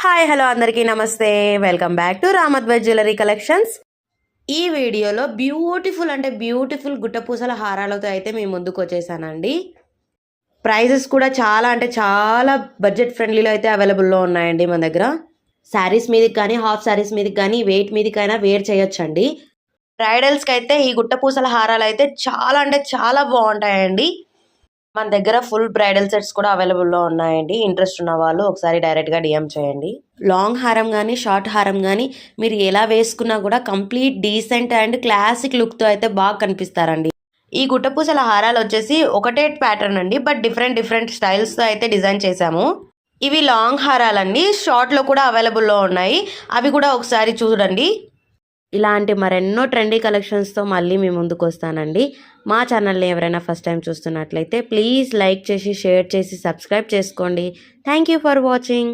Hi hello అందరికీ నమస్తే. Welcome back to Ramadvai jewellery collections. ఈ వీడియోలో బ్యూటిఫుల్ గుట్టపూసల హారాలతో అయితే మీ ముందుకు వచ్చేసానండి. ప్రైజెస్ కూడా చాలా బడ్జెట్ ఫ్రెండ్లీలో అయితే అవైలబుల్లో ఉన్నాయండి మన దగ్గర. శారీస్ మీదకి కానీ హాఫ్ శారీస్ మీదకి కానీ వెయిట్ మీదకైనా వేర్ చేయొచ్చండి. బ్రైడల్స్కి అయితే ఈ గుట్టపూసల హారాలు అయితే చాలా బాగుంటాయండి. మన దగ్గర ఫుల్ బ్రైడల్ సెట్స్ కూడా అవైలబుల్లో ఉన్నాయండి. ఇంట్రెస్ట్ ఉన్న వాళ్ళు ఒకసారి డైరెక్ట్గా డిఎం చేయండి. లాంగ్ హారం కానీ షార్ట్ హారం కానీ మీరు ఎలా వేసుకున్నా కూడా కంప్లీట్ డీసెంట్ అండ్ క్లాసిక్ లుక్తో అయితే బాగా కనిపిస్తారండి. ఈ గుట్టపూసల హారాలు వచ్చేసి ఒకటే ప్యాటర్న్ అండి, బట్ డిఫరెంట్ స్టైల్స్తో అయితే డిజైన్ చేశాము. ఇవి లాంగ్ హారాలండి, షార్ట్లో కూడా అవైలబుల్లో ఉన్నాయి. అవి కూడా ఒకసారి చూడండి. ఇలాంటి మరెన్నో ట్రెండీ కలెక్షన్స్తో మళ్ళీ మీ ముందుకు వస్తానండి. మా ఛానల్ని ఎవరైనా ఫస్ట్ టైం చూస్తున్నట్లయితే ప్లీజ్ లైక్ చేసి షేర్ చేసి సబ్స్క్రైబ్ చేసుకోండి. Thank you for watching.